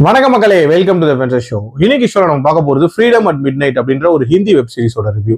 வணக்கம் மக்களே, welcome to the venture show. இன்னைக்கு ஷோல நம்ம பார்க்க போறது ஃப்ரீடம் அட் மிட் நைட் அப்படின்ற ஒரு ஹிந்தி வெப் சீரிஸோட ரிவ்யூ.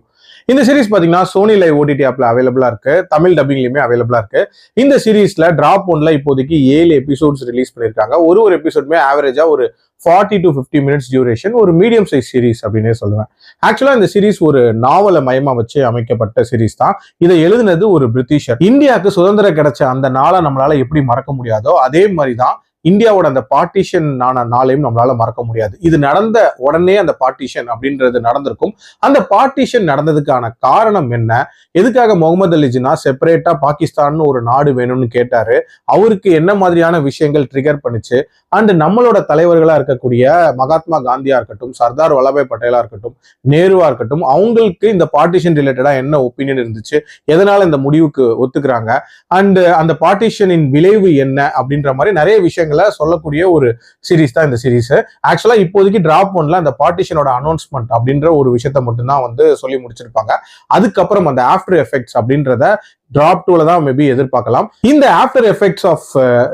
இந்த சீரிஸ் பாத்தீங்கன்னா சோனி லைவ் ஓடிடி ஆப்ல அவைலபிளா இருக்கு, தமிழ் டப்பிங்லயுமே அவைலபிளா இருக்கு. இந்த சீரிஸ்ல டிராப் ஒன்ல இப்போதைக்கு 7 எபிசோட்ஸ் ரிலீஸ் பண்ணிருக்காங்க. ஒரு எபிசோடுமே ஆவரேஜா ஒரு 40 to 50 மினிட்ஸ் டியூரேஷன், ஒரு மீடியம் சைஸ் சீரிஸ் அப்படின்னே சொல்லுவேன். ஆக்சுவலா இந்த சீரிஸ் ஒரு நாவலை மையமா வச்சு அமைக்கப்பட்ட சீரிஸ் தான். இதை எழுதினது ஒரு பிரிட்டிஷர். இந்தியாவுக்கு சுதந்திரம் கிடைச்ச அந்த நாளை நம்மளால எப்படி மறக்க முடியாதோ அதே மாதிரிதான் இந்தியாவோட அந்த பார்ட்டிஷன் நாளையும் நம்மளால மறக்க முடியாது. இது நடந்த உடனே அந்த பார்ட்டிஷன் அப்படின்றது நடந்திருக்கும். அந்த பார்ட்டிஷன் நடந்ததுக்கான காரணம் என்ன, எதுக்காக முகமது அலி ஜின்னா செப்பரேட்டா பாகிஸ்தான் ஒரு நாடு வேணும்னு கேட்டாரு, அவருக்கு என்ன மாதிரியான விஷயங்கள் ட்ரிகர் பண்ணுச்சு, அண்ட் நம்மளோட தலைவர்களா இருக்கக்கூடிய மகாத்மா காந்தியா இருக்கட்டும், சர்தார் வல்லபாய் பட்டேலா இருக்கட்டும், நேருவா இருக்கட்டும், அவங்களுக்கு இந்த பார்ட்டிஷன் ரிலேட்டடா என்ன ஒப்பீனியன் இருந்துச்சு, எதனால இந்த முடிவுக்கு ஒத்துக்கிறாங்க, அண்ட் அந்த பார்ட்டிஷனின் விளைவு என்ன அப்படின்ற மாதிரி நிறைய விஷயங்கள் சொல்லக்கூடிய ஒரு சீரிஸ் தான் இந்த சீரிஸ். ஆக்சுவலா இப்போதைக்கு டிராப் ஒன்ல அந்த பார்ட்டிஷனோட அனௌன்ஸ்மெண்ட் அப்படின்ற ஒரு விஷயத்த மட்டும்தான் சொல்லி முடிச்சிருப்பாங்க. அதுக்கப்புறம் அந்த ஆஃப்டர் எஃபெக்ட்ஸ் அப்படின்றத டிராப் 2ல தான் மேபி எதிர்பார்க்கலாம். இந்த ஆஃப்டர் எஃபெக்ட்ஸ் ஆஃப்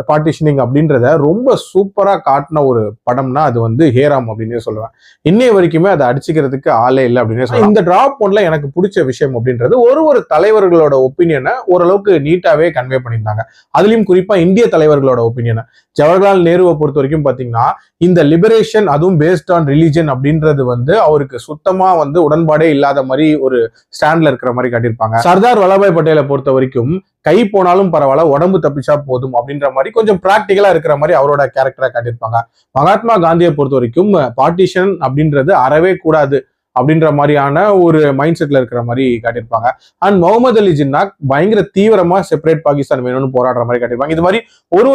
பார்ட்டிஷனிங் அப்படின்றத ரொம்ப சூப்பரா காட்டின ஒரு படம்னா அது ஹேராம் அப்படின்னே சொல்லுவேன். இன்னைய வரைக்குமே அதை அடிச்சுக்கிறதுக்கு ஆளே இல்லை அப்படின்னே சொல்லுவேன். இந்த டிராப் ஒன்ல எனக்கு பிடிச்ச விஷயம் அப்படின்றது ஒரு தலைவர்களோட ஒப்பீனியனை ஓரளவுக்கு நீட்டாவே கன்வே பண்ணியிருந்தாங்க. அதுலயும் குறிப்பா இந்திய தலைவர்களோட ஒப்பீனியனை, ஜவஹர்லால் நேருவை பொறுத்த வரைக்கும் பாத்தீங்கன்னா இந்த லிபரேஷன் அதுவும் பேஸ்ட் ஆன் ரிலிஜன் அப்படின்றது அவருக்கு சுத்தமா உடன்பாடே இல்லாத மாதிரி ஒரு ஸ்டாண்ட்ல இருக்கிற மாதிரி காட்டியிருப்பாங்க. சர்தார் வல்லபாய் பட்டேலை பொறுத்த வரைக்கும் கை போனாலும் பரவாயில்ல, உடம்பு தப்பிச்சா போதும் அப்படின்ற மாதிரி கொஞ்சம் பிராக்டிகலா இருக்கிற மாதிரி அவரோட கேரக்டரா காட்டியிருப்பாங்க. மகாத்மா காந்தியை பொறுத்த வரைக்கும் பார்ட்டிஷன் அப்படின்றது அறவே கூடாது அப்படின்ற மாதிரியான ஒரு மைண்ட் செட்ல இருக்கிற மாதிரி காட்டியிருப்பாங்க. அண்ட் முகமது அலி ஜின்னா பயங்கர தீவிரமா செப்பரேட் பாகிஸ்தான் வேணும்னு போராடுற மாதிரி காட்டியிருப்பாங்க. இது மாதிரி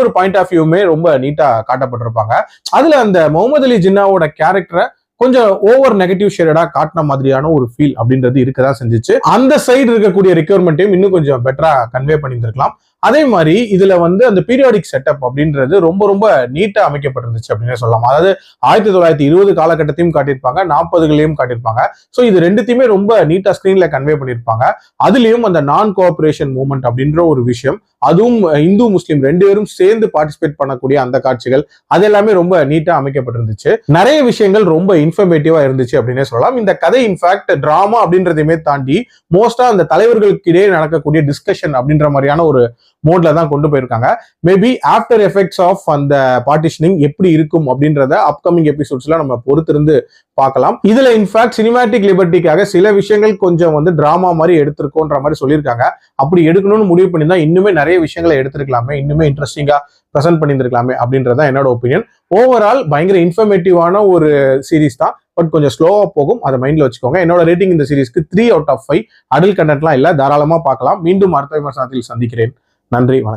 ஒரு பாயிண்ட் ஆஃப் வியூமே ரொம்ப நீட்டா காட்டப்பட்டிருப்பாங்க. அதுல அந்த முகமது அலி ஜின்னாவோட கேரக்டரை கொஞ்சம் ஓவர் நெகட்டிவ் ஷேடா காட்டின மாதிரியான ஒரு ஃபீல் அப்படின்றது இருக்கதான் செஞ்சுச்சு. அந்த சைடு இருக்கக்கூடிய ரெக்யர்மெண்ட்டையும் இன்னும் கொஞ்சம் பெட்டரா கன்வே பண்ணியிருந்திருக்கலாம். அதே மாதிரி இதுல அந்த பீரியாடிக் செட்டப் அப்படின்றது ரொம்ப நீட்டா அமைக்கப்பட்டிருந்துச்சு அப்படின்னு சொல்லலாம். அதாவது 1920 காலகட்டத்தையும் காட்டியிருப்பாங்க, 40களையும் காட்டியிருப்பாங்க. ஸோ இது ரெண்டுத்தையுமே ரொம்ப நீட்டா ஸ்கிரீன்ல கன்வே பண்ணியிருப்பாங்க. அதுலயும் அந்த நான் கோஆபரேஷன் மூவ்மெண்ட் அப்படின்ற ஒரு விஷயம், அதுவும் இந்து முஸ்லீம் 2 பேரும் சேர்ந்து பார்ட்டிசிபேட் பண்ணக்கூடிய அந்த காட்சிகள், அது எல்லாமே ரொம்ப நீட்டா அமைக்கப்பட்டிருந்துச்சு. நிறைய விஷயங்கள் ரொம்ப இன்ஃபர்மேட்டிவா இருந்துச்சு அப்படின்னே சொல்லலாம். இந்த கதை இன்ஃபேக்ட் டிராமா அப்படின்றதையுமே தாண்டி மோஸ்டா அந்த தலைவர்களுக்கு இடையே நடக்கக்கூடிய டிஸ்கஷன் அப்படின்ற மாதிரியான ஒரு மோட்ல தான் கொண்டு போயிருக்காங்க. மேபி ஆஃப்டர் எஃபெக்ட்ஸ் ஆஃப் அந்த பார்ட்டிஷனிங் எப்படி இருக்கும் அப்படின்றத அப்கமிங் எபிசோட்ஸ்ல நம்ம பொறுத்திருந்து பார்க்கலாம். இதுல இன்ஃபேக்ட் சினிமேட்டிக் லிபர்ட்டிக்காக சில விஷயங்கள் கொஞ்சம் டிராமா மாதிரி எடுத்திருக்கோன்ற மாதிரி சொல்லியிருக்காங்க. அப்படி எடுக்கணும்னு முடிவு பண்ணியிருந்தா இன்னுமே நிறைய விஷயங்களை எடுத்திருக்கலாமே, இன்னுமே இன்ட்ரெஸ்டிங்கா ப்ரெசென்ட் பண்ணியிருந்திருக்கலாமே அப்படின்றதான் என்னோட ஒப்பீனியன். ஓவரால் பயங்கர இன்ஃபர்மேட்டிவான ஒரு சீரிஸ் தான், பட் கொஞ்சம் ஸ்லோவா போகும், அதை மைண்ட்ல வச்சுக்கோங்க. என்னோட ரேட்டிங் இந்த சீரிஸ்க்கு 3 out of 5. அடல்ட் கண்டென்ட்லாம் இல்ல, தாராளமா பார்க்கலாம். மீண்டும் அடுத்த விமர்சனத்தில் சந்திக்கிறேன். நன்றி, வணக்கம்.